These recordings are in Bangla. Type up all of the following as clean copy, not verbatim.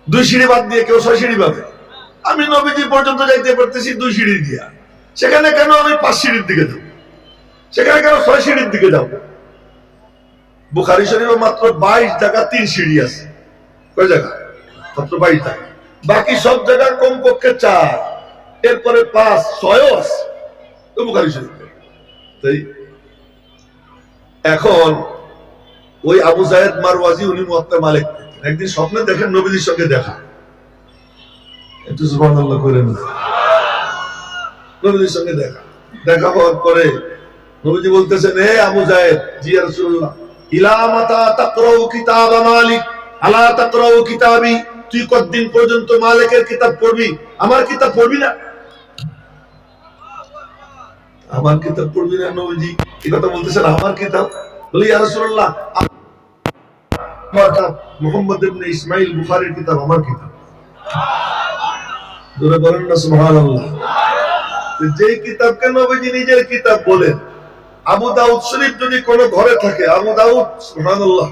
2 সিঁড়ি বাদ দিয়ে কেউ 6 সিঁড়ি পাবে। আমি নবীজি পর্যন্ত যাইতে পারতেছি 2 সিঁড়ি দিয়া, সেখানে কেন আমি 5 সিঁড়ির দিকে যাব? সেখানে কেন 6 সিঁড়ির দিকে যাব? বুখারী শরীফে মাত্র 22 জায়গা 3 সিঁড়ি আছে। কয় জায়গা? মাত্র 22 জায়গা। বাকি সব জায়গা কমপক্ষে 4, এরপরে 5, 6ও আছে বুখারী শরীফে। তাই এখন ওই আবু যায়েদ মারওয়াজি উনি মুয়াত্তা মালিক একদিন স্বপ্নে দেখেন নবীজির সঙ্গে দেখা। একটু সুবহানাল্লাহ করেন। নবীজির সঙ্গে দেখা হওয়ার পরে নবীজি বলতেছেন, হে আবু যায়েদ, জি ইয়া রাসূলুল্লাহ, ইলা মাতা তাকরাউ কিতাব মালিক আলা তাকরাউ কিতাবি, তুই কতদিন পর্যন্ত মালিকের কিতাব পড়বি, আমার কিতাব পড়বি না? আমার কিতাব পড়বি না? নবীজি এই কথা বলতেছেন, আমার কিতাব? বলি ইয়া রাসূলুল্লাহ, আমার কিতাব মুহাম্মদ ইবনে ইসমাঈল বুখারীর কিতাব আমার কিতাব। জোরে বলেন না সুবহানাল্লাহ। যে কিতাবকে নবীজি নিজের কিতাব বলেন, আবু দাউদ শরীফ যদি কোন ঘরে থাকে, আবু দাউদ সুবহানাল্লাহ,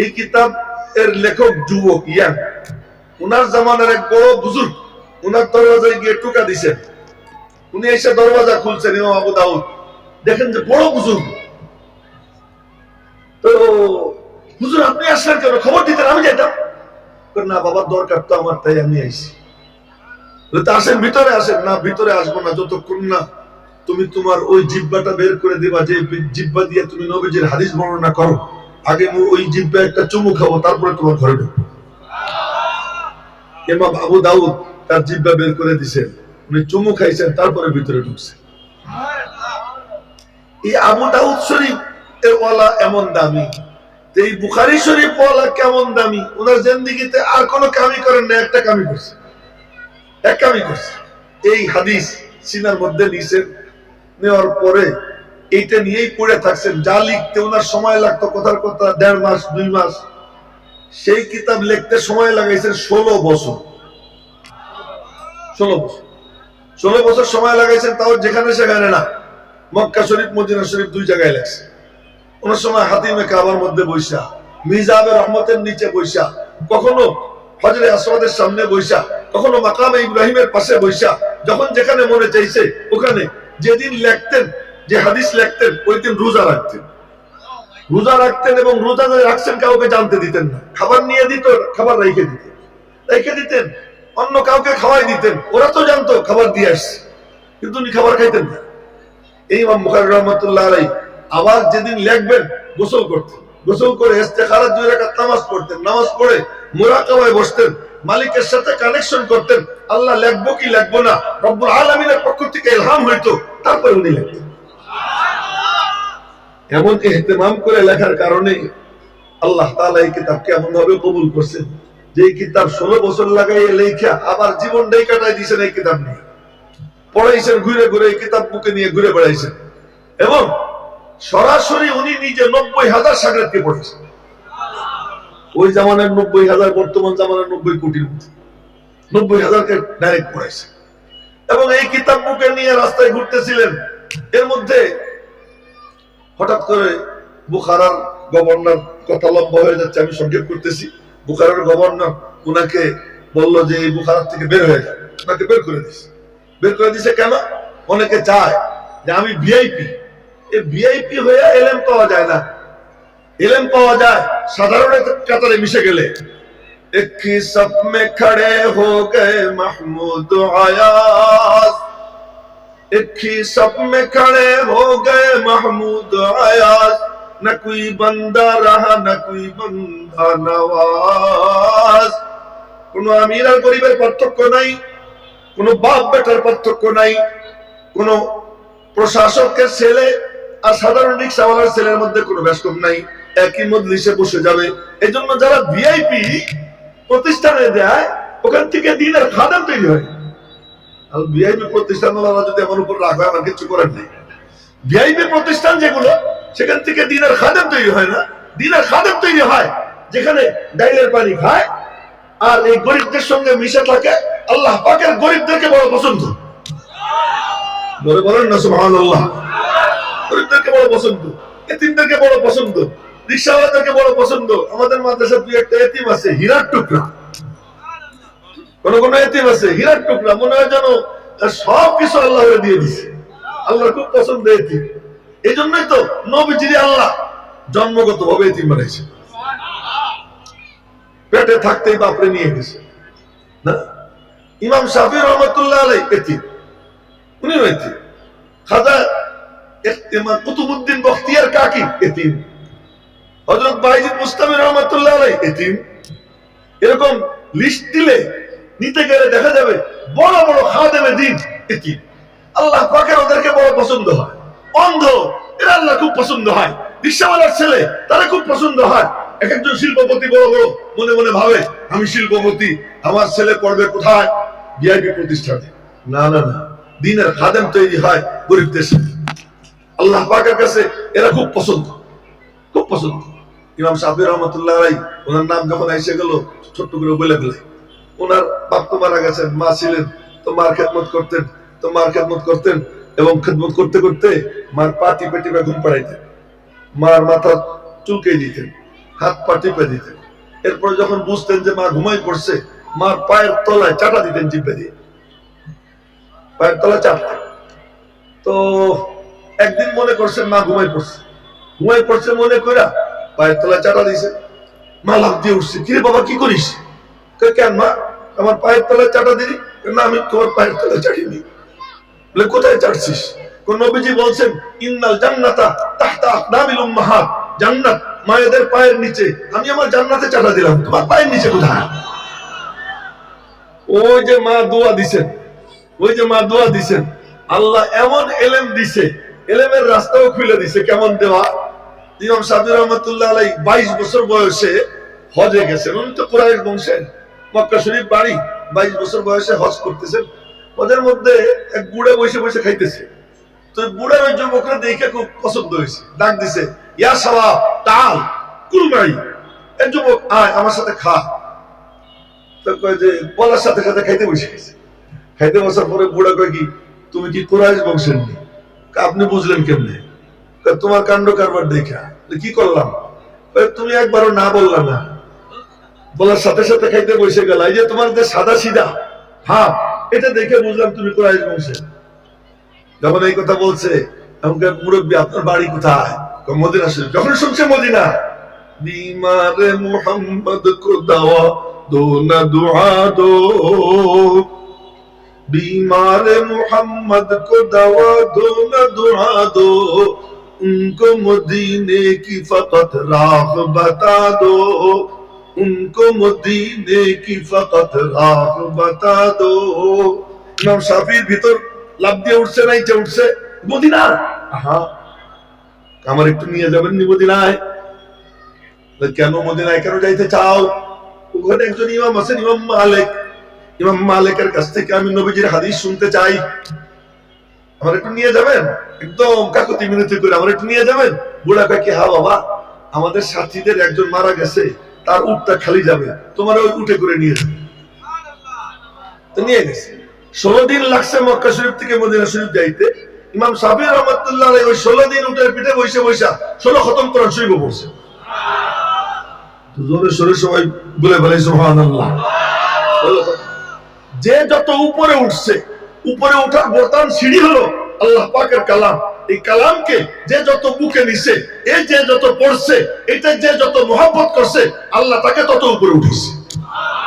এই কিতাব এর লেখক যুবক ইয়াং, উনার জামানার এক বড় বুজুর্গ উনার দরওয়াজায় গিয়ে টোকা দিছেন। উনি এসে দরওয়াজা খুলছেন, ইমাম আবু দাউদ দেখেন যে বড় বুজুর্গ। তো হুজুর আপনি আসলেন কেন? খবর দিতেন, আমি যাইতাম। না বাবার দরকার তো আমার, তাই আমি আইছি। আসেন, ভিতরে আসেন। না ভিতরে আসবো না যতক্ষণ না তুমি তোমার ওই জিহ্বাটা বের করে দিবা, যে জিহ্বা দিয়ে তুমি নবীজির হাদিস বর্ণনা করো। আগে ওই জিহ্বা একটা চুমু খাবো, তারপরে তোমার ঘরে ঢুকবো। ইমাম আবু দাউদ তার জিহ্বা বের করে দিছেন, উনি চুমু খাইছেন, তারপরে ভিতরে ঢুকছেন। এই আবু দাউদ শরীফ এর ওয়ালা এমন দামি, এই বুখারী শরীফ ওয়ালা কেমন দামি। ওনার জিন্দেগিতে আর কোনো কামই করেন না, একটা কামই করছে, এক কামই করছে। এই হাদিস সিনার মধ্যে নিছেন, নেওয়ার পরে এইটা নিয়েই পড়ে থাকছেন। যা লিখতে ওনার সময় লাগতো, কথার কথা 1.5 মাস 2 মাস, সেই কিতাব লিখতে সময় লাগাইছেন 16 বছর। 16 বছর সময় লাগাইছেন, তাও যেখানে সেখানে না, মক্কা শরীফ মদিনা শরীফ 2 জায়গায় লেখছে। ওনার সময় হাতিমে কাবার মধ্যে বৈশা, মিজাবে রহমতের নিচে বৈশা, কখনো হজরে আসওয়াদের সামনে বৈশা, কখনো মাকামে ইব্রাহিমের পাশে বৈশা, যখন যেখানে মনে চাইছে ওখানে। যেদিন লিখতেন, যে হাদিস লিখতেন, ওই দিন রোজা রাখতেন। এবং রোজা রাখছেন কাউকে জানতে দিতেন না। খাবার নিয়ে দিত, খাবার রেখে দিতেন, অন্য কাউকে খাওয়াই দিতেন। ওরা তো জানতো খাবার দিয়ে আসছে, কিন্তু উনি খাবার খাইতেন না। এই ইমাম বুখারী রাহমাতুল্লাহ আলাইহি আবার যেদিন লিখবেন, গোসল করতেন, গোসল করে ইস্তেখারাত 2 রাকাত নামাজ পড়তেন, নামাজ পড়ে মুরাকাবায় বসতেন, মালিকের সাথে কানেকশন করতেন। আল্লাহ লিখবো কি লিখবো না, রব্বুল আলামিনের পক্ষ থেকে ইলহাম হইতো, তারপরে উনি লিখতেন। এমন ইহতিমাম করে লেখার কারণে আল্লাহ তাআলা এই কিতাবকে এমন ভাবে কবুল করছেন, যে এই কিতাব 16 বছর লাগাইয়ে লেখা আবার জীবনটাই কাটাই দিয়েছেন এই কিতাব নিয়ে। পড়াইছেন, ঘুরে ঘুরে এই কিতাব বুকে নিয়ে ঘুরে বেড়াইছেন, এবং সরাসরি উনি নিজে 90,000 শাগির্দকে পড়েছেন। ওই জামানার 90,000, বর্তমান জামানার 90 কোটির মধ্যে 90,000কে ডাইরেক্ট পড়াইছেন। এবং এই কিতাব বুকে নিয়ে রাস্তায় ঘুরতেছিলেন। এর মধ্যে হঠাৎ করে বুখারার গভর্নর, কথা লম্বা হয়ে যাচ্ছে, আমি সংক্ষেপ করতেছি। বুখারার গভর্নর উনাকে বলল যে এই বুখারার থেকে বের হয়ে যান। ওনাকে বের করে দিছে। কেন? অনেকে চায় যে আমি ভিআইপি, এই ভিআইপি হয়ে এলএম পাওয়া যায় না। এলএম পাওয়া যায় সাধারণ কাতারে মিশে গেলে। এক ही सब में खड़े हो गए महमूद आयाज, एक ही सब में खड़े हो गए महमूद आयाज, न कोई बंदा रहा न कोई बंदा नवाज। কোন আমির আর গরিবের পার্থক্য নাই, কোন বাপ বেটার পার্থক্য নাই, কোন প্রশাসকের ছেলে আর সাধারণ রিক্সাওয়ালার ছেলের মধ্যে কোনো ব্যস্তম নাই, একই মজলিসে বসে যাবে। এই জন্য যারা ভিআইপি প্রতিষ্ঠানে দেয়, ওখান থেকে দিনের খাদেম তৈরি হয়। আর ভিআইপি প্রতিষ্ঠানওয়ালা যদি আমার উপর রাগ হয়, আমার কিছু করার নেই। ভিআইপি প্রতিষ্ঠান যেগুলো, সেখান থেকে দিনের খাদেম তৈরি হয় না। দিনের খাদেম তৈরি হয় যেখানে ডাইলের পানি খায় আর এই গরিবদের সঙ্গে মিশে থাকে। আল্লাহ পাকের গরিবদেরকে বড় পছন্দ, বলেন না সুবহানাল্লাহ। গরিবদেরকে বড় পছন্দ, এতিমদেরকে বড় পছন্দ, রিক্সাওয়ালাদেরকে বড় পছন্দ। আমাদের মাদ্রাসায় 2 একটা এতিম আছে, হীরার টুকরা। কোন কোন এতিম আছে হীরার টুকরা, মনে হয় যেন সবকিছু আল্লাহ দিয়ে দিছে। আল্লাহর খুব পছন্দ এতিম। এই জন্যই তো নবীজির আল্লাহ জন্মগত ভাবে এতিম বানাইছে, পেটে থাকতেই বাপরে নিয়ে গেছে না। ইমাম শাফি রহমতুল্লাহ আলাইহি এতিম, উনিও এতিম। খাজা কুতুবউদ্দিন বখতিয়ার কাকি এতিম। হযরত বাইজিদ মুস্তামি রহমতুল্লাহ আলাইহি এতিম। এরকম লিস্ট দিলে নিতে গেলে দেখা যাবে বড় বড় খাদেমে দ্বীন এতিম। আল্লাহ পাকের ওদেরকে বড় পছন্দ হয়। অন্ধ এরা আল্লাহ খুব পছন্দ হয়। রিকশাওয়ালার ছেলে তারা খুব পছন্দ হয়। এক একজন শিল্পপতি বড় বড় মনে মনে ভাবে আমি শিল্পপতি, আমার ছেলে পড়বে কোথায়? ভিআইপি প্রতিষ্ঠানে। না না না, দ্বীনের খাদেম তৈরি হয় গরিব দেশে। আল্লাহ পাকের কাছে এরা খুব পছন্দ, খুব পছন্দ। ইমাম শাফি রহমতুল্লাহ আলাইহি, ওনার নাম যখন এসে গেল ছোট্ট করে বলে গেলে, ওনার বাপ তো মারা গেছেন, মা ছিলেন, তো মার খেদমত করতেন, তো মার খেদমত করতেন এবং খেদমত করতে করতে মার পা টিপে টিপে ঘুম পাড়াইতেন, মার মাথা চুলকে দিতেন, হাত পা টিপে দিতেন। এরপর যখন বুঝতেন যে মা ঘুমাই পড়ছে, মার পায়ের তলায় চাটা দিতেন, টিপে দিয়ে পায়ের তলায় চাটতেন। তো একদিন মনে করছেন মা ঘুমাই পড়ছে, ঘুমাই পড়ছে মনে কইরা পায়ের তলায় চাটা দিছে। মা লাফ দিয়ে উঠছে, কিরে বাবা কি করিস? কেন মা আমার পায়ের তলায় চাটা দিলি? না আমি তোমার পায়ের তলায় চাটিনি। বলে কোথায় চাটছিস? কোন নবীজি বলছেন ইন্নাল জান্নাতা তাহতা আকদামিল উম্মাহাত, জান্নাত মায়েদের পায়ের নিচে। আমি আমার জান্নাতে চাটা দিলাম, তোমার পায়ের নিচে কোথায়? ওই যে মা দোয়া দিছেন, ওই যে মা দোয়া দিছেন, আল্লাহ এমন এলেম দিছে, এলেমের রাস্তাও খুলে দিছে। কেমন দেওয়া? ইমাম শাফি রহমাতুল্লাহ আলাইহি 22 বছর বয়সে হজে গেছেন। উনি তো কুরাইশ বংশের, মক্কা শরীফ বাড়ি। 22 বছর বয়সে হজ করতেছেন। হজের মধ্যে এক বুড়ে বসে বসে খাইতেছে। তো বুড়ার ওই যুবকরা দেখে খুব পছন্দ হয়েছে, ডাক দিছে, ইয়া শাবাব তাল কুল মাই, এই যুবক আয় আমার সাথে খা। তো কয় যে বলার সাথে সাথে খাইতে বসে গেছে। খাইতে বসার পরে বুড়া কয় কি তুমি কি কুরাইশ বংশের নি? আপনি বুঝলেন কেমনে? তোমার কাণ্ড কারবার দেখা। কি করলাম? তুমি একবারও না বললা না, বলার সাথে সাথে খাইতে বসে গেল। এই যে তোমার যে সাদা সিধা ভাব, এটা দেখে বুঝলাম তুমি কুরাইশ বংশের। যখন এই কথা বলছে, আমাকে মুরব্বী আপনার বাড়ি কোথায়? মদিনা শরীফ। যখন শুনছে মদিনা, বিমারে মুহাম্মদ কো দাওয়া দো না দুআ দো, बीमार मोहम्मद को दवा दो न दुआ दो, उनको मदीने की फकत राह बता दो, उनको मदीने की फकत राह बता दो। इमाम शाफिर भीतर লাভ দিয়ে উঠছে না, ইচ্ছা উঠছে মদিনা। আহা, আমার একটু নিয়ে যাবেন নি মদিনায়? কেন মদিনায় কেন যাইতে চাও? ওখানে একজন ইমাম আছেন, ইমাম মালিক। ইমাম মালিকের কাছ থেকে আমি নবীজির হাদিস শুনতে চাই, আমার একটু নিয়ে যাবেন? একদম কাকুতি মিনতি করে আমার একটু নিয়ে যাবেন? বুড়া কয় কি, হ্যাঁ বাবা, আমাদের সাথীদের একজন মারা গেছে, তার উটটা খালি যাবে, তোমার ওই উঠে করে নিয়ে যাবে। তো নিয়ে গেছে। 16 দিন লাগছে মক্কা শরীফ থেকে মদিনা শরীফ যাইতে। ইমাম শাফি রহমাতুল্লাহ আলাইহি ওই 16 দিন উটের পিঠে বসে বসে 16 খতম কোরআন শরীফ পড়ছে। জোরে সোরে সবাই বলে বলে সুবহানাল্লাহ। যে যত উপরে উঠছে, উপরে ওঠার বোতাম সিঁড়ি হলো আল্লাহ পাকের কালাম। এই কালামকে যে যত বুকে নিছে, এই যে যত পড়ছে, এটা যে যত মহব্বত করছে, আল্লাহ তাকে তত উপরে উঠেছে।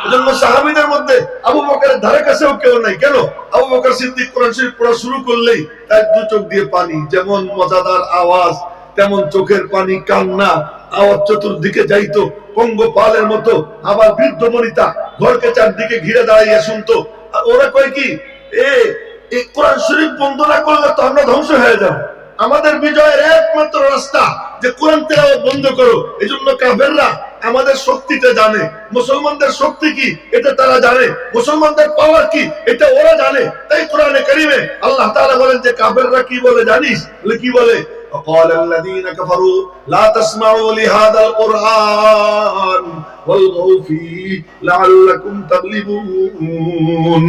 এজন্য সাহাবীদের মধ্যে আবু বকরের ধারে কাছেও কেউ নাই। কেন? আবু বকর সিদ্দিক কোরআন শরীফ পড়া শুরু করলেই তার দু চোখ দিয়ে পানি, যেমন মজাদার আওয়াজ তেমন চোখের পানি, কান্না, আওয়াজ চতুর্দিকে যাইতো পঙ্গপালের মতো। আবার বৃদ্ধ বনিতা ঘরকে চারদিকে ঘিরে দাঁড়াইয়া শুনতো। ওরা কয় কি, এই কোরআন শরীফ বন্ধ না করলে তো আমরা ধ্বংস হয়ে যাব। আমাদের বিজয়ের একমাত্র রাস্তা যে কোরআন তেলাওয়াত বন্ধ করো। এজন্য কাফেররা আমাদের শক্তিটা জানে, মুসলমানদের শক্তি কি এটা তারা জানে, মুসলমানদের পাওয়ার কি এটা ওরা জানে। তাই কোরআনে কারীমে আল্লাহ তাআলা বলেন যে কাফেররা কি বলে জানিস? বলে কি বলে? وقال الذين كفروا لا تسمعوا لهذا القرآن والغوا فيه لعلكم تغلبون।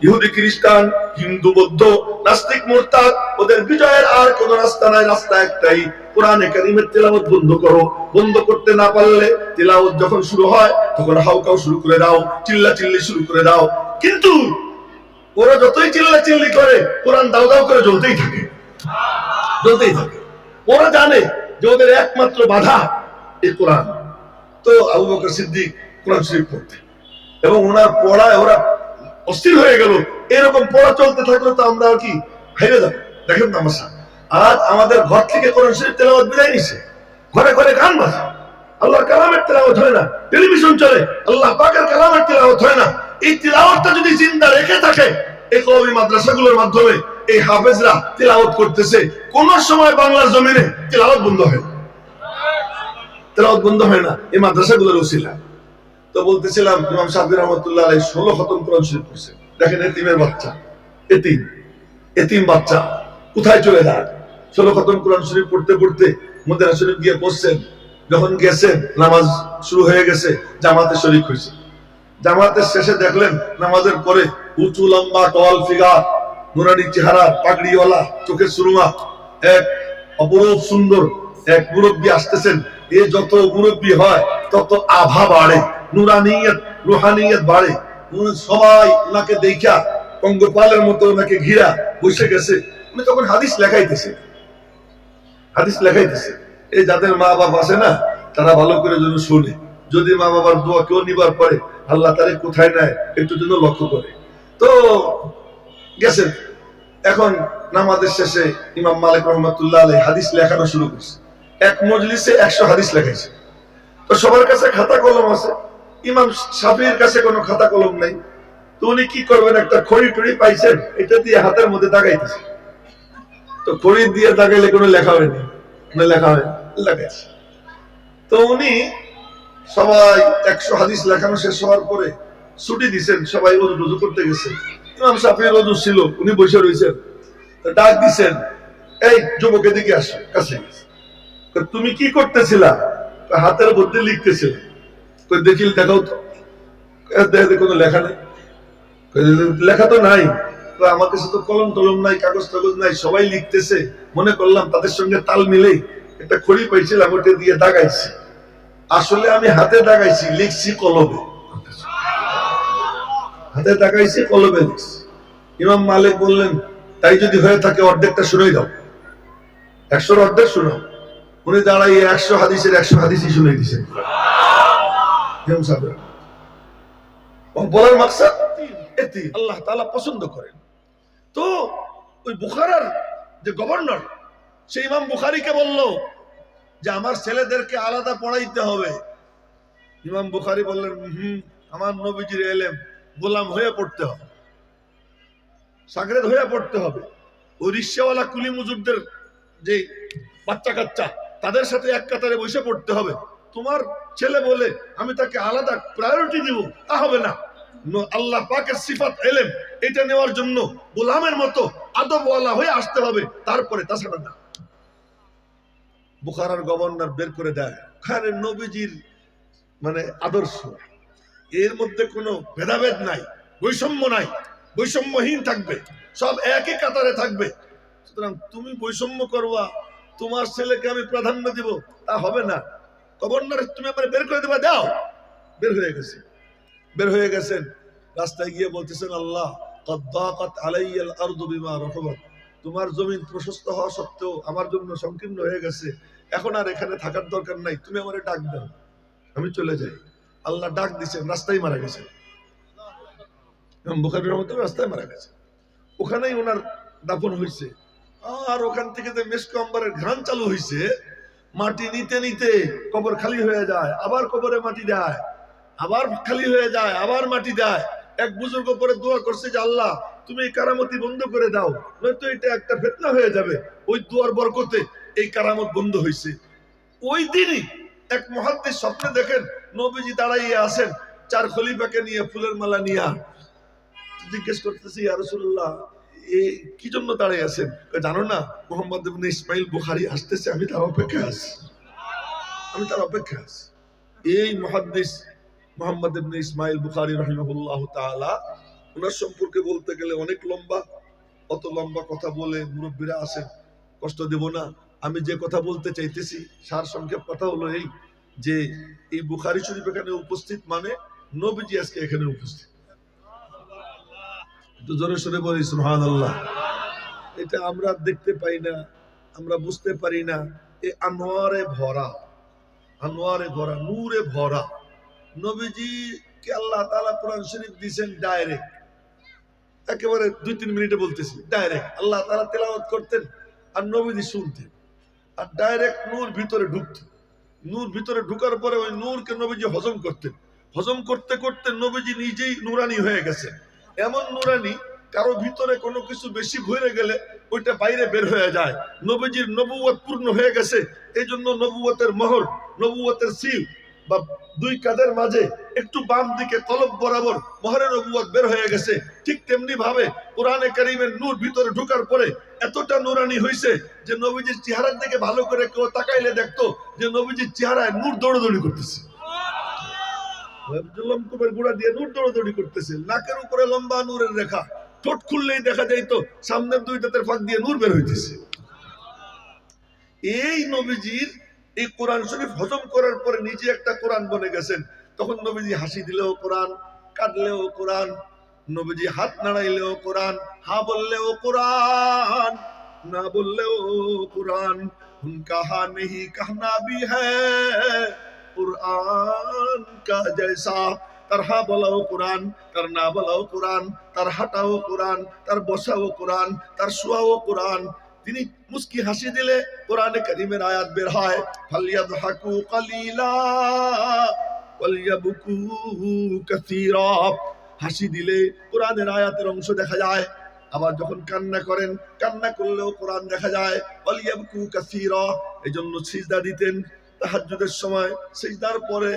ইহুদি খ্রিস্টান হিন্দু বৌদ্ধ নাস্তিক মুরতাদ ওদের বিজয়ের আর কোন রাস্তা নাই, রাস্তা একটাই, কোরআনে কারীমের তেলাওয়াত বন্ধ করো। বন্ধ করতে না পারলে তেলাওয়াত যখন শুরু হয় তখন হাউকাও শুরু করে দাও, চিল্লাচিল্লি শুরু করে দাও। কিন্তু ওরা যতই চিল্লাচিল্লি করে কোরআন দাও দাও করে জ্বলতেই থাকে, জ্বলতেই থাকে। ওরা জানে যে ওদের একমাত্র বাধা এই কোরআন। তো আবু বকর সিদ্দিক কোরআন শরীফ পড়তেন এবং ওনার পড়ায় ওরা অস্থির হয়ে গেল। এরকম পড়া চলতে থাকলে তো আমরা কি হেরে যাবো। দেখেন তামাশা, আজ আমাদের ঘর থেকে কোরআন শরীফ তেলাওয়াত বিদায় নিছে, ঘরে ঘরে গান বাজে, আল্লাহর কালামের তেলাওয়াত হয় না, টেলিভিশন চলে, আল্লাহ পাকের কালামের তেলাওয়াত হয় না। এই তেলাওয়াতটা যদি জিন্দা রেখে থাকে, এই কওমি মাদ্রাসাগুলোর মাধ্যমে এই হাফেজরা তেলাওয়াত করতেছে, কোন সময় বাংলার জমিনে তেলাওয়াত বন্ধ হয় না, তেলাওয়াত বন্ধ হয় না এই মাদ্রাসাগুলোর উসিলা। তো বলতেছিলাম ইমাম সাব্বির রহমাতুল্লাহ আলাইহি 16 খতম কোরআন শরীফ পড়ছেন। দেখেন এতিমের বাচ্চা, এতিম বাচ্চা কোথায় চলে যায়। 16 খতম কোরআন শরীফ পড়তে পড়তে মদিনা শরীফ গিয়ে পড়ছেন। যখন গেছেন নামাজ শুরু হয়ে গেছে, জামাতে শরীক হয়েছে। জামাতের শেষে দেখলেন নামাজের পরে উঁচু লম্বা টল ফিগার, নুরানি চেহারা, পাগড়িওয়ালা, চোখের সুরমা, এক অপরূপ সুন্দর এক মুরব্বী আসতেছেন। এ যত মুরব্বী হয় তত আভা বাড়ে, নুরানিয়ত রুহানিয়ত বাড়ে। সবাই ওনাকে দেখা পঙ্গপালের মতো ওনাকে ঘিরা বসে গেছে। উনি তখন হাদিস লেখাইতেছে, হাদিস লেখাইতেছে। এই যাদের মা বাবা আছে না, তারা ভালো করে যেন শোনে। যদি মা বাবার দোয়া কেউ নিবার পরে আল্লাহ তারে কোথায় নেয় একটু যেন লক্ষ্য করে। তো গেছেন। এখন নামাজের শেষে ইমাম মালিক রহমাতুল্লাহ আলাইহি হাদিস লেখানো শুরু করছে। এক মজলিসে 100 হাদিস লেখাইছে। তো সবার কাছে খাতা কলম আছে, ইমাম শাফিঈর কাছে কোনো খাতা কলম নাই। তো উনি কি করবেন, একটা খড়ি টড়ি পাইছেন, এটা দিয়ে হাতের মধ্যে দাগাইতেছে। তো খড়ি দিয়ে দাগাইলে কোনো লেখা হয়নি, লেখা হয় লাগাইছে। তো উনি সবাই 100 হাদিস লেখানো শেষ হওয়ার পরে ছুটি দিছেন, সবাই রুজু করতে গেছে। ইমাম শাফিঈ রুজু ছিল, উনি বসে রয়েছেন। ডাক দিছেন, এই যুবক এদিকে আসো, কাছে। তুমি কি করতেছিলা? হাতের মধ্যে লিখতেছিলে। দেখি দেখাও তো। কোনো লেখা নেই। লেখা তো নাই। আমার কাছে তো কলম টলম নাই, কাগজ টাগজ নাই, সবাই লিখতেছে। মনে করলাম তাদের সঙ্গে তাল মিলেই একটা খড়ি পাইছিলাম, ওটা দিয়ে দাগাইছি। আসলে আমি হাতে দাগাইছি, লিখছি কলমে, হাতে দাগাইছি কলমে লিখছি। ইমাম মালিক বললেন, তাই যদি হয়ে থাকে অর্ধেকটা শুনেই দাও, 100-র অর্ধেক শোনাও। উনি দাঁড়াইয়ে 100 হাদিসের 100 হাদিসই শুনে দিয়েছেন। বলার মাকসাদ আল্লাহ তাআলা পছন্দ করেন। তো ওই বুখারার যে গভর্নর, সেই ইমাম বুখারীকে বলল যে আমার ছেলেদেরকে আলাদা পড়াইতে হবে। ইমাম বুখারী বললেন, আমার নবীজির ইলম গোলাম হয়ে পড়তে হবে, শাগরেদ হয়ে পড়তে হবে। ওই রিকশাওয়ালা কুলি মজুরদের যে বাচ্চা কাচ্চা, তাদের সাথে এক কাতারে বসে পড়তে হবে। তোমার ছেলে বলে আমি তাকে আলাদা প্রায়োরিটি দিব, তা হবে না। আল্লাহ পাকের সিফাত ইলম, এটা নেওয়ার জন্য গোলামের মতো আদবওয়ালা হয়ে আসতে হবে, তারপরে তাছাড়া না। বুখারার গভর্নর বের করে দেয়, ওখানে নবীজির মানে আদর্শ, এর মধ্যে কোনো ভেদাভেদ নাই, বৈষম্য নাই, বৈষম্যহীন থাকবে, সব একই কাতারে থাকবে। সুতরাং তুমি বৈষম্য করবা, তোমার ছেলেকে আমি প্রাধান্য দিব, তা হবে না। গভর্নর তুমি আমার বের করে দেবা, দাও। বের হয়ে গেছে, বের হয়ে গেছেন। রাস্তায় গিয়ে বলতেছেন, আল্লাহ কদ দাকাত আলাইয়াল আরদু বিমা রাহাবাত, তোমার জমিন প্রশস্ত হওয়া সত্ত্বেও আমার জন্য সংকীর্ণ হয়ে গেছে, এখন আর এখানে থাকার দরকার নাই, তুমি আমারে ডাক দাও, আমি চলে যাই। আল্লাহ ডাক দিছেন, রাস্তায় মারা গেছে। ইমাম বুখারী রাহমাতুল্লাহ রাস্তায় মারা গেছে, ওখানেই ওনার দাফন হয়েছে। আর ওখান থেকে যে মেশক আম্বরের ঘ্রাণ চালু হয়েছে, মাটি নিতে নিতে কবর খালি হয়ে যায়, আবার কবরে মাটি দেয়, আবার খালি হয়ে যায়, আবার মাটি দেয়। এক বুজুর্গ পরে দোয়া করছে যে আল্লাহ তুমি এই কারামতি বন্ধ করে দাও, নয়তো এটা একটা ফিতনা হয়ে যাবে। ওই দোয়ার বরকতে এই কারামত বন্ধ হয়েছে। ওই দিনই এক মুহাদ্দিস স্বপ্নে দেখেন নবীজি দাঁড়াইয়ে আছেন 4 খলিফাকে নিয়ে ফুলের মালা নিয়ে। জিজ্ঞেস করতেছি, ইয়া রাসূলুল্লাহ এই কি জন্য দাঁড়িয়ে আছেন? জানো না মুহাম্মদ ইবনে ইসমাইল বুখারী আসতেছে, আমি তার অপেক্ষায় আছি, আমি তার অপেক্ষায় আছি। এই মুহাদ্দিস মুহাম্মদ ইবনে ইসমাইল বুখারী রাহিমাহুল্লাহু তাআলা, ওনার সম্পর্কে বলতে গেলে অনেক লম্বা, অত লম্বা কথা বলে মুরব্বীরা আছেন, কষ্ট দেব না। আমি যে কথা বলতে চাইতেছি সার সংক্ষেপ কথা হলো এই যে এই বুখারী শরীফ এখানে উপস্থিত মানে নবীজি আজকে এখানে উপস্থিত। একটু জোরে সোরে বলি সুবহানাল্লাহ। এটা আমরা দেখতে পাই না, আমরা বুঝতে পারি না। এই আনোয়ারে ভরা, আনোয়ারে ভরা, নূরে ভরা নবীজি কে আল্লাহ তাআলা কোরআন শরীফ দিয়েছেন ডাইরেক্ট, একেবারে 2-3 মিনিটে বলতেছি ডাইরেক্ট। আল্লাহ তাআলা তেলাওয়াত করতেন আর নবীজি শুনতেন, আর ডাইরেক্ট নূর ভিতরে ঢুকত। নূর ভিতরে ঢুকার পরে ওই নূরকে নবীজি হজম করতেন। হজম করতে করতে নবীজি নিজেই নুরানি হয়ে গেছে। এমন নুরানি কারো ভিতরে কোনো কিছু বেশি ভরে গেলে ওইটা বাইরে বের হয়ে যায়। নবীজির নবুয়ত পূর্ণ হয়ে গেছে, এই জন্য নবুয়তের মোহর, নবুয়তের সিল বা দুই কাঁধের মাঝে একটু বাম দিকে কলব বরাবর মোহরে নবুয়ত বের হয়ে গেছে। ঠিক তেমনি ভাবে কোরআনে কারীমের নূর ভিতরে ঢোকার পরে এতটা নুরানি হয়েছে যে নবীজির চেহারার দিকে ভালো করে কেউ তাকাইলে দেখতো যে নবীজির চেহারায় নূর দৌড়াদৌড়ি করতেছে। গোড়া দিয়ে নূর দৌড়াদৌড়ি করতেছে, নাকের উপরে লম্বা নূরের রেখা, ঠোঁট খুললেই দেখা যাইতো সামনের দুই দাঁতের ফাঁক দিয়ে নূর বের হইতেছে। এই নবীজির এই কোরআন শরীফ হজম করার পরে নিজে একটা কোরআন বনে গেছেন। তখন নবীজি হাসি দিলেও কোরআন, কাঁদলেও কোরআন, নবীজি হাত নাড়াইলেও কোরআন, হা বললেও কোরআন, না বললেও কোরআন। উনকা হা নেহি कहना भी है कुरान का जैसा। তার হা বলাও কোরআন, তার না বলাও কোরআন, তার হাঁটাও কোরআন, তার বসাও কোরআন, তার শোয়াও কোরআন। তিনি মুস্কি হাসি দিলে কোরআনে কারীমের আয়াত বের হয়, ফালিয়াদহাকু কালিলা ওয়ালিয়াবকু কাসীরা। হাসি দিলে কোরআনের আয়াতের অংশ দেখা যায়, আবার যখন কান্না করেন, কান্না করলেও কোরআন দেখা যায়। ওয়ালিয়াবকু কাসীরা। এজন্য সিজদা দিতেন তাহাজ্জুদের সময়। সিজদার পরে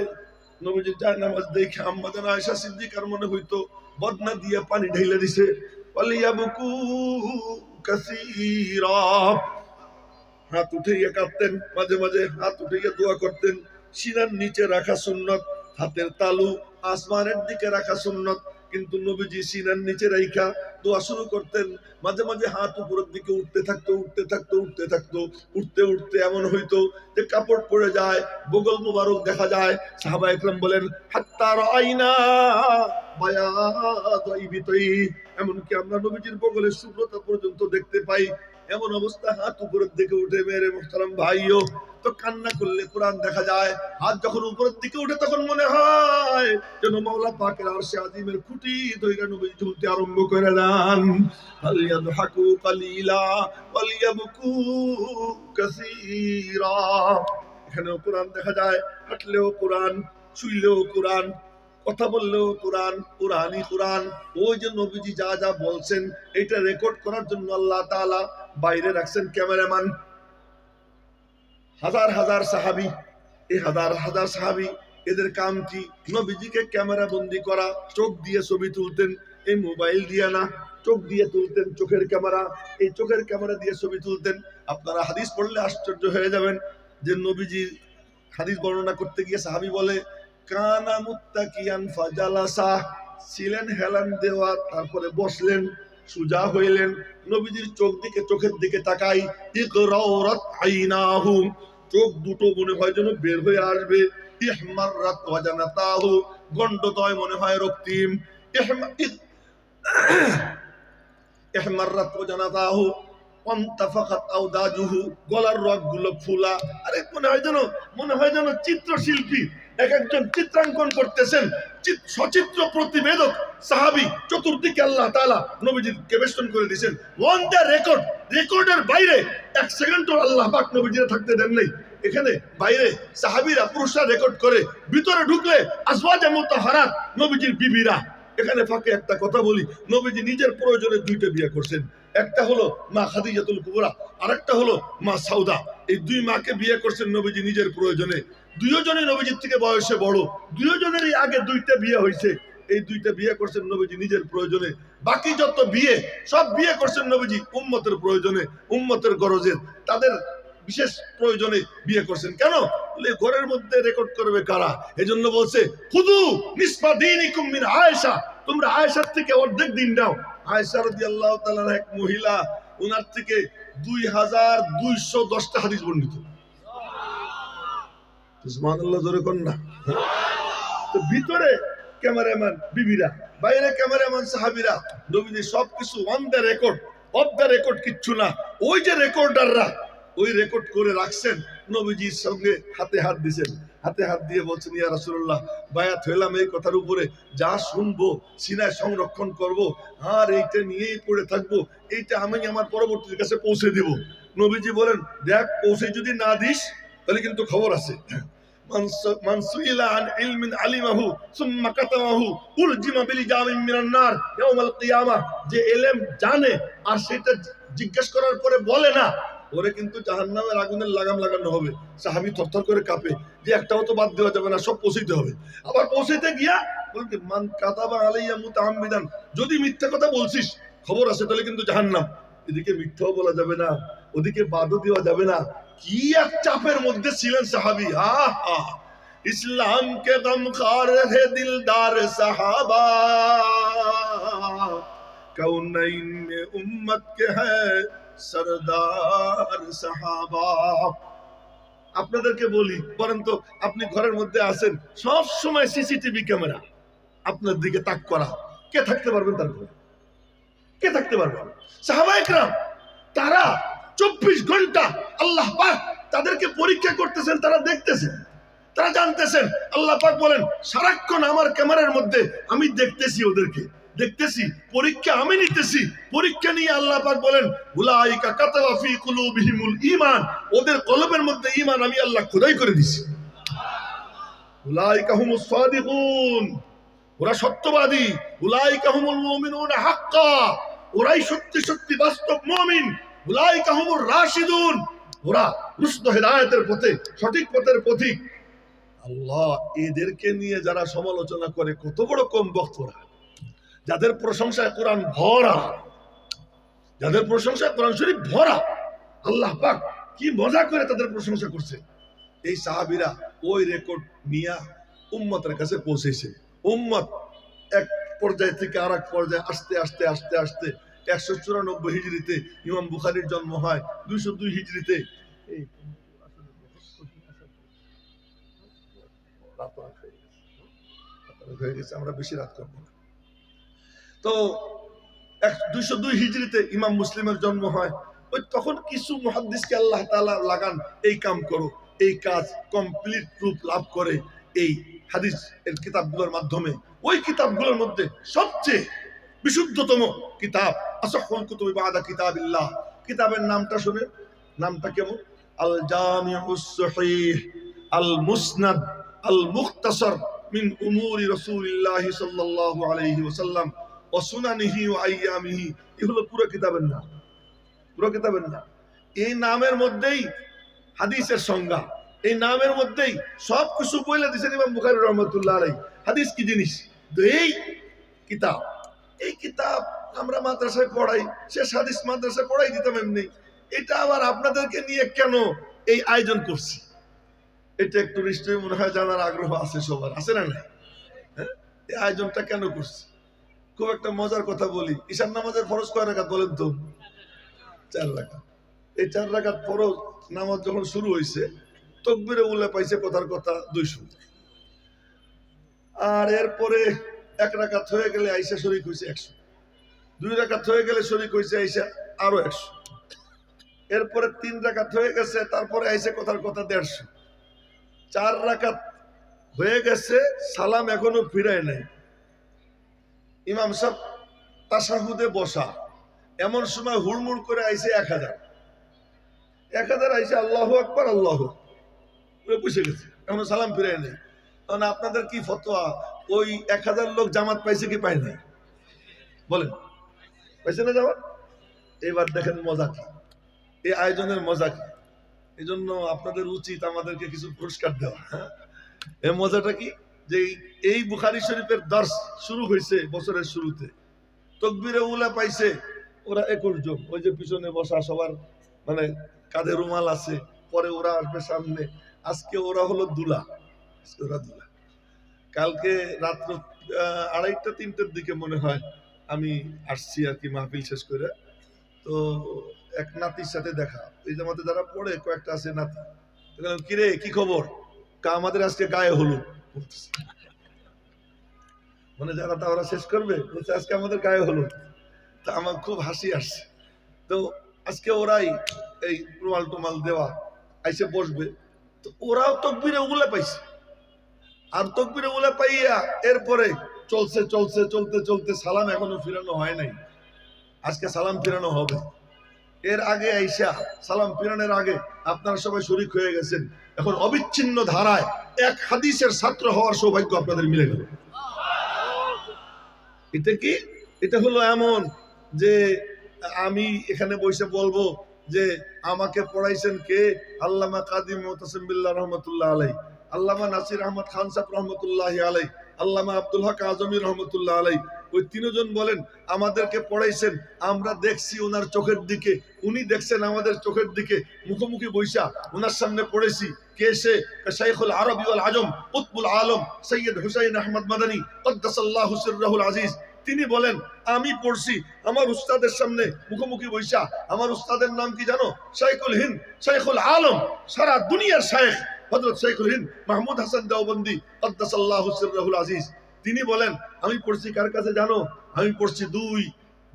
নবীজি জায়নামাজ দেখে আম্মা জান আয়েশা সিদ্দিকার মনে হইতো বদনা দিয়ে পানি ঢেলে দিছে। ওয়ালিয়াবকু কাসীরা। হাত উঠাইয়া কাঁদতেন, মাঝে মাঝে হাত উঠাইয়া দোয়া করতেন। সিনার নিচে রাখা সুন্নত, হাতের তালু আসমানের দিকে রাখা সুন্নত, কিন্তু নবীজি সিনার নিচে রাইখা দোয়া শুরু করতেন। মাঝে মাঝে হাত উপরের দিকে উঠতে থাকতো, উঠতে থাকতো, উঠতে থাকতো। উঠতে উঠতে এমন হইতো যে কাপড় পড়ে যায়, বগল মুবারক দেখা যায়। সাহাবা একরাম বলেন হাত্তা রাআইনা বায়াদ ইবিতাই, এমনকি আমরা নবীজির বগলের শুভ্রতা পর্যন্ত দেখতে পাই। এমন অবস্থা হাত উপরের দিকে উঠে। মেরে মুহতারাম ভাইও, তো কান্না করলে কোরআন দেখা যায়। হাত যখন উপরের দিকে উঠে তখন মনে হয় যেন মাওলা পাকের আরশে আজিমের খুঁটি ধইরা নবী ঝুলতে আরম্ভ করে দেন। ফালিয়াদহাকু কালিলা ওয়ালিয়াবকু কাসীরা। এখানেও কোরআন দেখা যায়, হাঁটলেও কোরআন, শুইলেও কোরআন, কথা বললেও কোরআন, কোরআনই কোরআন। ওই যে নবীজি যা যা বলছেন এটা রেকর্ড করার জন্য আল্লাহ তাআলা বাইরে রাখছেন ক্যামেরাম্যান। হাজার হাজার সাহাবী, এই হাজার হাজার সাহাবী, এদের কাম কি? নবীজিকে ক্যামেরা বন্দি করা। চোখ দিয়ে ছবি তুলতেন, এই মোবাইল দিয়ে না, চোখ দিয়ে তুলতেন, চোখের ক্যামেরা। এই চোখের ক্যামেরা দিয়ে ছবি তুলতেন। আপনারা হাদিস পড়লে আশ্চর্য হয়ে যাবেন যে নবীজি হাদিস বর্ণনা করতে গিয়ে সাহাবী বলে কানা মুত্তাকিয়ান ফাজালাসা, ছিলেন হেলান দেওয়া, তারপরে বসলেন, সুজা হইলেন। নবীজির চোখের দিকে তাকাই, ইকরাউরাত আইনাহু, চোখ দুটো মনে হয় যেন বের হয়ে আসবে। ইহমাররাত ওয়াজানাতাহু, গন্ডদয় মনে হয় রক্তিম। ইহমাররাত ওয়াজানাতাহু ওয়ান্তাফাকাত আওদাজুহু, গলার রগগুলো ফুলা। আরে মনে হয় যেন চিত্রশিল্পী এক একজন চিত্রাঙ্কন করতেছেন, সচিত্র প্রতিবেদক সাহাবী। চতুর্দিকে আল্লাহ তাআলা নবীজির বেষ্টন করে দিয়েছেন। ওয়ান দ্য রেকর্ড, রেকর্ডের বাইরে এক সেকেন্ডও আল্লাহ পাক নবীজিরা থাকতে দেন নাই। এখানে বাইরে সাহাবীরা, পুরুষরা রেকর্ড করে, ভিতরে ঢুকলে আজওয়াজে মুতাহহারাত, নবীজির বিবিরা। এখানে ফাঁকে একটা কথা বলি, নবীজি নিজের প্রয়োজনে দুইটা বিয়ে করছেন। একটা হলো মা খাদিজাতুল কুবরা, আরেকটা হলো মা সাউদা। এই দুই মাকে বিয়ে করছেন নবীজি নিজের প্রয়োজনে। দুইজনই নবীজির থেকে বয়সে বড়, দুইজনেরই আগে দুইটা বিয়ে হয়েছে। এই দুইটা বিয়ে করছেন নবীজি নিজের প্রয়োজনে। বাকি যত বিয়ে সব বিয়ে করছেন নবীজি উম্মতের প্রয়োজনে, উম্মতের গরজে, তাদের বিশেষ প্রয়োজনে বিয়ে করছেন। কেন? ঘরের মধ্যে রেকর্ড করবে কারা? এজন্য বলছে খুদু নিসফা দীনিকুম মিন আয়েশা, তোমরা আয়েশার থেকে অর্ধেক দিন নাও। আয়েশা রাদিয়াল্লাহু তাআলা এক মহিলা, ওনার থেকে 2210টা হাদিস বর্ণিত। সুবহানাল্লাহ, জোরে কোন না। তো ভিতরে ক্যামেরাম্যান বিবিরা, বাইরে ক্যামেরাম্যান সাহাবীরা, নবীজি সবকিছু on the record, of the record কিচ্ছু না। ওই যে রেকর্ডাররা ওই রেকর্ড করে রাখছেন, নবীজির সঙ্গে হাতে হাত দিয়েছেন, হাতে হাত দিয়ে বলছেন, ইয়া রাসূলুল্লাহ, বায়াত হইলাম এই কথার উপরে, যা শুনবো সিনায় সংরক্ষণ করব, আর এইটা নিয়েই পড়ে থাকবো, এইটা আমি আমার পরবর্তীর কাছে পৌঁছে দিব। নবীজি বলেন, দেখ পৌঁছে যদি না দিস তাহলে কিন্তু খবর আছে। মান সুইলা আন ইলমিন আলিমাহু সুম্মা কাতামাহু উলজিমা বিলিজামিন মিনান নার ইয়াউমাল কিয়ামাহ, যে ইলম জানে আর সেটা জিজ্ঞাসা করার পরে বলে না, ওরে কিন্তু জাহান্নামের আগুনের লাগাম লাগানো হবে। সাহাবী থরথর করে কাঁপে যে একটাও তো বাদ দেওয়া যাবে না, সব পৌঁছাইতে হবে। আবার পৌঁছাইতে গিয়া বলতে, মান কাতাবা আলাইয়া মুতাআম্মিদান, যদি মিথ্যা কথা বলছিস খবর আছে তাহলে কিন্তু জাহান্নাম। এদিকে মিথ্যাও বলা যাবে না, ওদিকে বাদও দেওয়া যাবে না। কি এক চাপের মধ্যে ছিলেন সাহাবী। আহা, ইসলাম কে গমখার হে দিলদার সাহাবা, কৌনাইন মে উম্মত কে হ্যায় সরদার সাহাবা। আপনাদেরকে বলি, পরন্তু আপনি ঘরের মধ্যে আছেন, সব সময় সিসিটিভি ক্যামেরা আপনার দিকে তাক করা, কে থাকতে পারবেন তার ঘরে? কে থাকতে পারবেন? সাহাবায়ে কেরাম তারা 24 ঘন্টা আল্লাহ পাক তাদেরকে পরীক্ষা করতেছেন, তারা দেখতেছেন, তারা জানতেছেন। আল্লাহ পাক বলেন, সারাক্ষণ আমার ক্যামেরার মধ্যে আমি দেখতেছি, ওদেরকে দেখতেছি, পরীক্ষা আমি নিতেছি। পরীক্ষা নিয়ে আল্লাহ পাক বলেন, উলাইকা কাতাবা ফি কুলুবিহিমুল ঈমান, ওদের কলবের মধ্যে ঈমান আমি আল্লাহ খোদাই করে দিছি। উলাইকা হুমুস সাদিকুন, ওরা সত্যবাদী। উলাইকা হুমুল মুমিনুনা হাক্কা, ওরাই সত্যি সত্যি বাস্তব মুমিন। উলাইকা হুমুর রাশিদুন, ওরা রুশদ হিদায়াতের পথে, সঠিক পথের পথিক। আল্লাহ এদেরকে নিয়ে যারা সমালোচনা করে, কত বড় কম বক্তরা, যাদের প্রশংসায় কোরআন ভরা, যাদের প্রশংসায় কোরআন শরীফ ভরা, আল্লাহ পাক কি মজা করে তাদের প্রশংসা করছে। এই সাহাবীরা ওই রেকর্ড নিয়ে উম্মতের কাছে পৌঁছেছে। উম্মত এক পর্যায় থেকে আর এক পর্যায়ে আস্তে আস্তে আস্তে আস্তে 194 হিজরিতে ইমাম বুখারীর জন্ম হয়, 202 হিজরিতে হয়ে গেছে, আমরা বেশি রাত করব না। তো 202 হিজরিতে ইমাম মুসলিমের জন্ম হয়। ওই তখন কিছু মুহাদ্দিসকে আল্লাহ তাআলা লাগান, এই কাম করো, এই কাজ কমপ্লিট রূপ লাভ করে এই হাদিস এর কিতাবগুলোর মাধ্যমে। ওই কিতাবগুলোর মধ্যে সবচেয়ে বিশুদ্ধতম কিতাব আসহুল কুতুবি বাদা কিতাবিল্লাহ, কিতাবের নামটা শুনে, নামটা কেমন? আল জামিউস সহিহ আল মুসনাদ আল মুখতাসার মিন উমুরি রাসূলিল্লাহ সাল্লাল্লাহু আলাইহি ওয়াসাল্লাম ওয়া সুনানিহি ওয়া আইয়ামিহি। এগুলো পুরো কিতাবের নাম, পুরো কিতাবের নাম। এই নামের মধ্যেই হাদিসের সংজ্ঞা, এই নামের মধ্যেই সবকিছু বলে দিয়েছেন ইমাম বুখারী রাহমাতুল্লাহ আলাইহি। হাদিস কি জিনিস? তো এই কিতাব, এই কিতাব আমরা মাদ্রাসায় পড়াই, শেষ হাদিস মাদ্রাসায় পড়াই দিতাম এমনি। এটা আবার আপনাদেরকে নিয়ে কেন এই আয়োজন করছি, এটা একটু নিশ্চয়ই মনে হয় জানার আগ্রহ আছে সবার, আছে না নাই? হ্যাঁ, এই আয়োজনটা কেন করছি? খুব একটা মজার কথা বলি। ঈশান নামাজের ফরজ কয় রাকাত বলেন তো? 4 রাকাত। এই 4 রাকাত ফরজ নামাজ যখন শুরু হয়েছে, তাকবীরে উলা পাইছে কথার কথা 200, আর এরপরে 1 রাকাত হয়ে গেলে আইসা শরীক হয়েছে 100, 2 রাকাত হয়ে গেলে শরীক হয়েছে আইসা আরো 100, এরপরে 3 রাকাত হয়ে গেছে, তারপরে আইসে কথার কথা 150, 4 রাকাত হয়ে গেছে, সালাম এখনো ফিরায় নাই। ইমাম সাহেব তাশাহুদে বসা, এমন সময় হুড়মুড় করে আইসে 1000 আইসে আল্লাহু আকবার, আল্লাহু বসে গেছে, এখনো সালাম ফিরায় নাই। তখন আপনাদের কি ফতোয়া? ওই 1000 লোক জামাত পাইছে কি পায় নাই? বলেন, পাইছে না জামাত? এবার দেখেন মজা কি, এই আয়োজনের মজা কি। এই জন্য আপনাদের উচিত আমাদেরকে কিছু পুরস্কার দেওয়া। হ্যাঁ, এই মজাটা কি, যে এই বুখারী শরীফের দর্স শুরু হয়েছে বছরের শুরুতে, তাকবীরে উলা পাইছে ওরা 21 জন, ওই যে পিছনে বসা সবার মানে কাঁধে রুমাল আছে, পরে ওরা আসবে সামনে। আজকে ওরা হলো দুলা, আজকে ওরা দুলা। কালকে রাত্র 2:30-3টার দিকে মনে হয় আমি আসছি আর কি মাহফিল শেষ করে। তো এক নাতির সাথে দেখা, এই জামাতে যারা পড়ে কয়েকটা আছে নাতি, কিরে কি খবর, আমাদের আজকে গায়ে হলুদ, মানে যারা তারা শেষ করবে বলছে আজকে আমাদের গায়ে হলুদ। তা আমার খুব হাসি আসছে। তো আজকে ওরাই এই রুমাল টুমাল দেওয়া আইসে বসবে, তো ওরাও তকবিরে ওগুলা পাইছে, আর তকবিরে ওগুলা পাইয়া এরপরে চলছে চলছে চলতে চলতে সালাম এখনো ফিরানো হয় নাই, আজকে সালাম ফিরানো হবে। এর আগে আইসা সালাম ফিরানোর আগে আপনারা সবাই শরীক হয়ে গেছেন, এখন অবিচ্ছিন্ন ধারায় এক হাদিসের ছাত্র হওয়ার সৌভাগ্য আপনাদের মিলে গেল। এটা কি, এটা হলো এমন যে আমি এখানে বসে বলবো যে আমাকে পড়াইছেন কে, আল্লামা কাজী মুতাসিম বিল্লাহ রহমতুল্লাহ আলাই, আল্লামা নাসির আহমদ খান সাহেব রহমতুল্লাহ আলাই, আল্লামা আব্দুল হক আজমি রহমতুল্লাহ আলাই। ওই তিনজন বলেন আমাদেরকে পড়াইছেন, আমরা দেখছি ওনার চোখের দিকে, উনি দেখছেন আমাদের চোখের দিকে, মুখোমুখি বৈশা ওনার সামনে পড়েছি। কে সে? শাইখুল আরবি ওয়াল আজম কুতবুল আলম সৈয়দ হুসাইন আহমদ মাদানী কদ্দাসাল্লাহু সিররাহুল আজিজ। তিনি বলেন আমি পড়ছি আমার উস্তাদের সামনে মুখোমুখি বৈশা, আমার উস্তাদের নাম কি জানো? শাইখুল হিন্দ, শাইখুল আলম, সারা দুনিয়ার শাইখ হযরত শাইখুল হিন্দ মাহমুদ হাসান দেওবন্দি কদ্দাসাল্লাহু সিররাহুল আজিজ। তিনি বলেন আমি পড়ছি কার কাছে জানো? আমি পড়ছি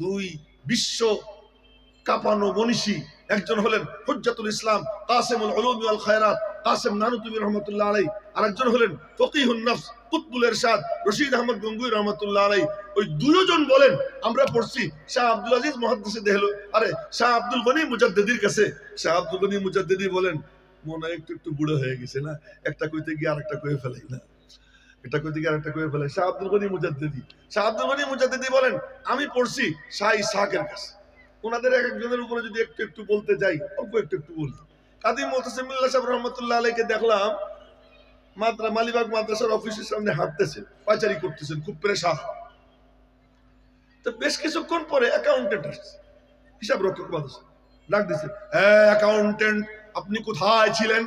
দুই বিশ্ব কাঁপানো মনীষী, একজন হলেন হুজ্জাতুল ইসলাম কাসিমুল উলুম ওয়াল খায়রাত কাসিম নানুতুবি রহমাতুল্লাহ আলাইহি, আরেকজন হলেন ফকিহুন নফস কুতবুল ইরশাদ রশিদ আহমদ গঙ্গুই রহমাতুল্লাহ আলাইহি। ওই দুইজন বলেন আমরা পড়ছি শাহ আব্দুল আজিজ মুহাদ্দিস দেহলো, আরে শাহ আব্দুল গনি মুজাদ্দিদির কাছে। শাহ আব্দুল গনি মুজাদ্দিদি বলেন মনে একটু বুড়ো হয়ে গেছে না, একটা কইতে গিয়ে আরেকটা কয়ে ফেলাই না, এটা কইতে গিয়ে আরেকটা কয়ে ফেলে। শাহ আব্দুল গনি মুজাদ্দিদি, শাহ আব্দুল গনি মুজাদ্দিদি বলেন আমি পড়ছি শাহ ইসহাকের কাছে। ওনাদের এক একজনের উপরে যদি একটু বলতে যাই, অল্প একটু বলি। কাজী মুতাসিম বিল্লাহ সাহেব রহমতুল্লাহ আলাইহিকে দেখলাম মালিবাগ মাদ্রাসার অফিসের সামনে হাঁটতেছেন, পায়চারি করতেছেন, খুব পেরেশান। তো বেশ কিছুক্ষণ পরে অ্যাকাউন্টেন্ট আসছে, হিসাব রক্ষক মাদ্রাসা, ডাক দিচ্ছে, হ্যাঁ অ্যাকাউন্টেন্ট আপনি কোথায় ছিলেন?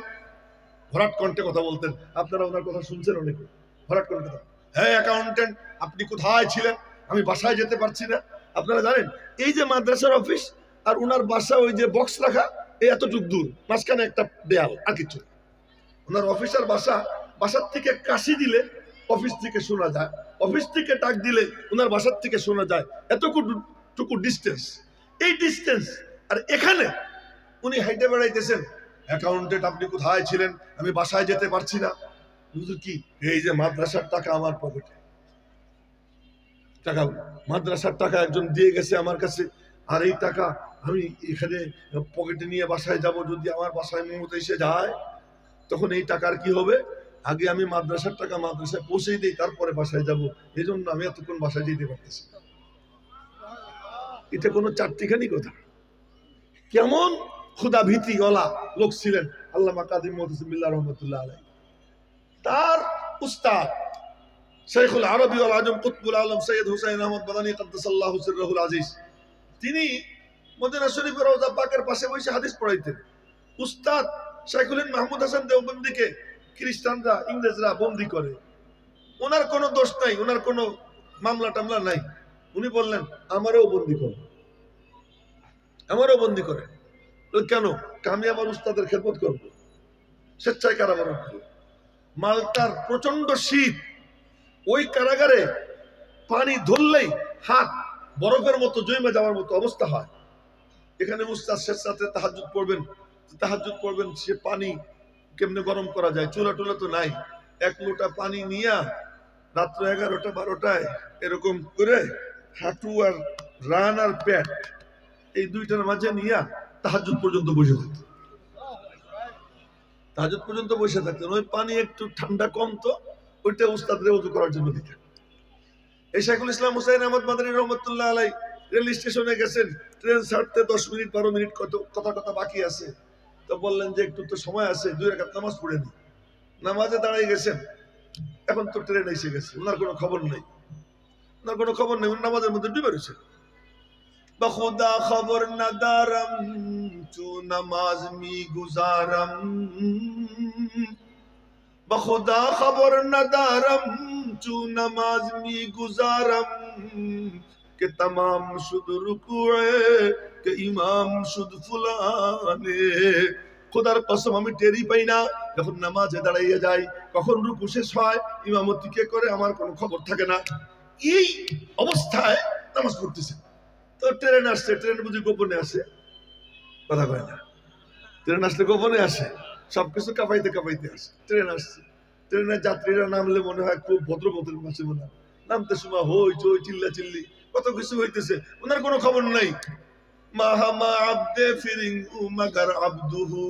ভরাট কণ্ঠে কথা বলতেন, আপনারা ওনার কথা শুনছেন অনেকে, ভরাট কণ্ঠে কথা। হ্যাঁ অ্যাকাউন্টেন্ট আপনি কোথায় ছিলেন? আমি বাসায় যেতে পারছি না। আপনারা জানেন এই যে মাদ্রাসার অফিস আর ওনার বাসা, ওই যে বক্স রাখা এই এতটুক দূর, মাঝখানে একটা দেয়াল, আর কিছু। ওনার অফিস আর বাসার থেকে কাশি দিলে অফিস থেকে শোনা যায়, অফিস থেকে ডাক দিলে ওনার বাসার থেকে শোনা যায়, এতটুকু ডিস্টেন্স। এই ডিস্টেন্স আর এখানে উনি হাইটে বেড়াইতেছেন, অ্যাকাউন্টেন্ট আপনি কোথায় ছিলেন? আমি বাসায় যেতে পারছি না। হুজুর কি? এই যে মাদ্রাসার টাকা আমার পকেটে, টাকা মাদ্রাসার টাকা একজন দিয়ে গেছে আমার কাছে, আর এই টাকা আমি এখানে পকেটে নিয়ে বাসায় যাব, যদি আমার বাসায় মত এসে যায় তখন এই টাকার কি হবে? আগে আমি মাদ্রাসার টাকা মাদ্রাসায় পৌঁছে দিই, তারপরে বাসায় যাব, এই জন্য আমি এতক্ষণ বাসায় যেতে পারতেছি। এটা কোনো চারটিখানি কথা। কেমন খুদা ভীতি ওলা লোক ছিলেন আল্লামা কাজী মুতাসিম বিল্লাহ রহমতুল্লাহ আলাইহি। তার উস্তাদ শাইখুল আরবি ওয়াল আজম কুতবুল আলম সৈয়দ হুসাইন আহমদ মাদানী কদ্দাসাল্লাহু সিররাহুল আজিজ, তিনি মদিনা শরীফের রওজা পাকের পাশে বসে হাদিস পড়াইতেন। উস্তাদ শাইখুল হিন্দ মাহমুদ হাসান দেওবন্দিকে খ্রিস্টানরা ইংরেজরা বন্দি করে, ওনার কোনো দোষ নাই, ওনার কোনো মামলা টামলা নাই। উনি বললেন আমারও বন্দি করে, আমারও বন্দি করে। কেন? আমি আমার উস্তাদের খেদমত করব, স্বেচ্ছায় কারাবরণ করব। মালটার প্রচন্ড শীত, ওই কারাগারে পানি ধরলেই হাত বরফের মতো জমে যাওয়ার মতো অবস্থা হয়। এখানে উস্তাদ স্বেচ্ছাতে তাহাজ্জুদ পড়বেন, সে পানি কেমনে গরম করা যায়? চুলা টুলা তো নাই। এক লোটা পানি নিয়া রাত্র 11টা 12টায় এরকম করে হাঁটু আর রান আর পেট এই দুইটার মাঝে নিয়া তাহাজ্জুদ পর্যন্ত বসে থাকতেন, তাহাজ্জুদ পর্যন্ত বসে থাকতেন। ওই পানি একটু ঠান্ডা কম তো ওইটা উস্তাদরে ওযু করার জন্য দিতেন। এই শাইখুল ইসলাম হুসাইন আহমদ মাদানী রহমতুল্লাহ আলাইহি রেল স্টেশনে গেছেন, ট্রেন ছাড়তে 10 মিনিট 12 মিনিট কথা বাকি আছে। তো বললেন যে একটু তো সময় আছে, 2 রাকাত নামাজ পড়ে নি। নামাজে দাঁড়াই গেছেন, এখন তো ট্রেন এসে গেছে, ওনার কোনো খবর নেই, উনি নামাজের মধ্যে ডুবে রয়েছে। बखुदा खबर न दारम चू नमाज मी गुजारम, बखुदा खबर न दारम चू नमाज मी गुजारम, कि तमाम शुद रुकुए के इमाम शुद फुलाने। খোদার কসম আমি টেরই পাই না যখন নামাজে দাঁড়াইয়া যাই কখন রুকু শেষ হয়, ইমামতি কে করে আমার কোনো খবর থাকে না। এই অবস্থায় নামাজ পড়তেছে। তো ট্রেন আসছে, ট্রেন বুঝি গোপনে আসে? কথা কয় না। ট্রেন আসলে গোপনে আসে, সবকিছু কাঁপাইতে কাঁপাইতে আসে। ট্রেন আসছে, ট্রেনের যাত্রীরা নামলে মনে হয় খুব ভদ্রপথের মাঝে মনে হয়, নামতে সময় হই চই চিল্লা চিল্লি কত কিছু হইতেছে, ওনার কোনো খবর নাই। মাহামা আব্দে ফিরিং মাগার আব্দুহু,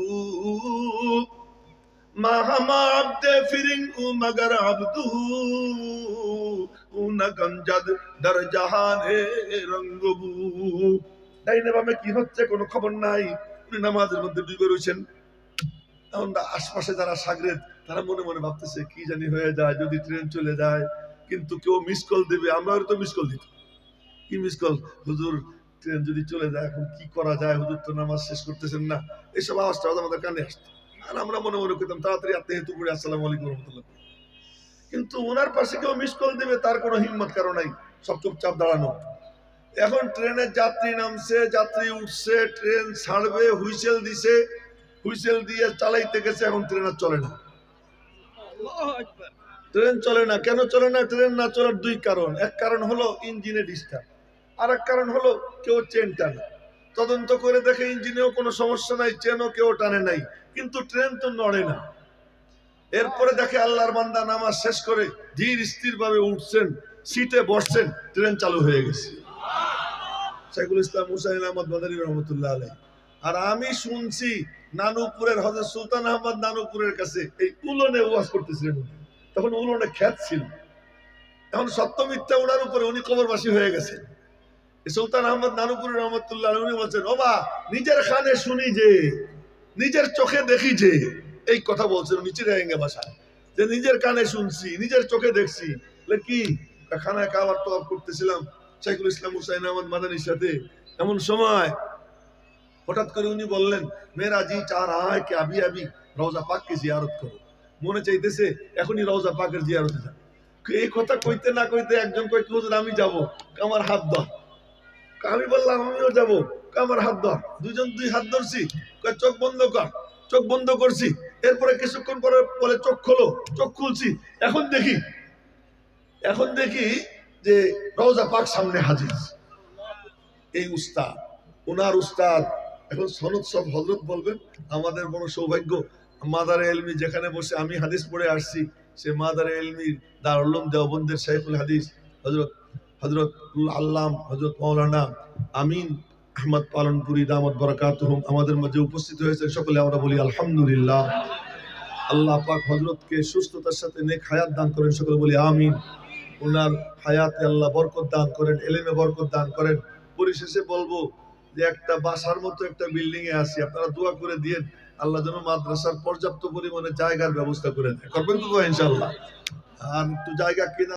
মাহামা আব্দে ফিরিং মাগার আব্দুহু উনা গঞ্জাদ দর জাহানে রঙ্গবু। ডাইনে বামে কি হচ্ছে কোনো খবর নাই, উনি নামাজের মধ্যে ডুবে রয়েছেন। এখন আশপাশে যারা সাগরেদ তারা মনে মনে ভাবতেছে কি জানি হয়ে যায় যদি ট্রেন চলে যায়, কিন্তু কেউ মিস কল দেবে। আমরা তো মিস কল দিত, কি মিস কল, হুজুর ট্রেন যদি চলে যায় এখন কি করা যায়, হুজুর তো নামাজ শেষ করতেছেন না, এইসব আওয়াজটা আমাদের কানে আসতো। আর আমরা মনে মনে করতাম তাড়াতাড়ি আপনি হেতু করে আসসালামু আলাইকুম রহমতুল্লাহ। কিন্তু ওনার পাশে কেউ মিস কল দেবে তার কোনো হিম্মত কারো নাই, সব চুপচাপ দাঁড়ানো। এখন ট্রেনের যাত্রী নামছে, যাত্রী উঠছে, ট্রেন ছাড়বে, হুইসেল দিছে, হুইসেল দিয়ে চালাইতে গেছে, এখন ট্রেন আর চলে না। ট্রেন চলে না, কেন চলে না? ট্রেন না চলার দুই কারণ। এক কারণ হলো ইঞ্জিনে ডিস্টার্ব, আর এক কারণ হলো কেউ চেন টানে। তদন্ত করে দেখে ইঞ্জিনেও কোনো সমস্যা নাই, চেনও কেউ টানে নাই, কিন্তু ট্রেন তো নড়ে না। এরপরে দেখে আল্লাহর বান্দা নামাজ শেষ করে ধীর স্থির ভাবে উঠছেন, সিটে বসছেন, ট্রেন চালু হয়ে গেছে। শাইখুল ইসলাম হুসাইন আহমদ মাদানী রহমতুল্লাহ আলাইহি। আর আমি শুনছি নানুপুরের হযরত সুলতান আহমদ নানুপুরের কাছে এই উলনে ওয়াজ করতেছিলেন, তখন উলনে খ্যাত ছিল। এখন সত্য মিথ্যা ওনার উপরে, উনি কবরবাসী হয়ে গেছেন। সুলতান আহমদ নানুপুর রহমতুল্লাহ উনি বলছেন, ও বা নিজের কানে শুনি যে, নিজের চোখে দেখি যে, এই কথা বলছেন নিচে রেঙ্গে ভাষায়, যে নিজের কানে শুনছি, নিজের চোখে দেখছি। কি খানায় খাবার তওয়াব করতেছিলাম শাইখুল ইসলাম হুসাইন আহমদ মাদানীর সাথে, এমন সময় হঠাৎ করে উনি বললেন, মেরা জি চাহ রাহা হ্যায় কি আবি আবি রওজা পাক কি জিয়ারত করো। মনে চাইতেছে এখনই রওজা পাকের জিয়ারতে যান। এই কথা কইতে না কইতে একজন কয় কি হুজুর আমি যাবো, আমার হাত ধর। আমি বললাম আমিও যাবো, আমার হাত ধর। দুজন দুই হাত ধরছি, চোখ বন্ধ কর, চোখ বন্ধ করছি। এরপরে কিছুক্ষণ পরে বলে চোখ খোলো, চোখ খুলছি। এখন দেখি যে রওজা পাক সামনে হাজির। এই উস্তাদ, ওনার উস্তাদ। এখন সনদ সব হযরত বলবেন। আমাদের বড় সৌভাগ্য, মাদারে ইলমি যেখানে বসে আমি হাদিস পড়ে আসছি, সে মাদারে ইলমির দারুল উলুম দেওবন্দের শাইখুল হাদিস হযরত আল্লাম হযরত মাওলানা আমিন আহমদ পালনপুরি দামত বরকাতুহুম আমাদের মাঝে উপস্থিত হয়েছে। সকলে আমরা বলি আলহামদুলিল্লাহ। আল্লাহ পাক হযরতকে সুস্থতার সাথে নেক হায়াত দান করেন, সকলে বলি আমিন। ওনার হায়াতে আল্লাহ বরকত দান করেন, এলেমে বরকত দান করেন। পরিশেষে বলবো যে একটা বাসার মতো একটা বিল্ডিং এ আছি, আপনারা দোয়া করে দিয়েন আল্লাহ যেন মাদ্রাসার পর্যাপ্ত পরিমাণে জায়গার ব্যবস্থা করে দেয়। করবেন তো ইনশাআল্লাহ। আর একটু জায়গা কিনা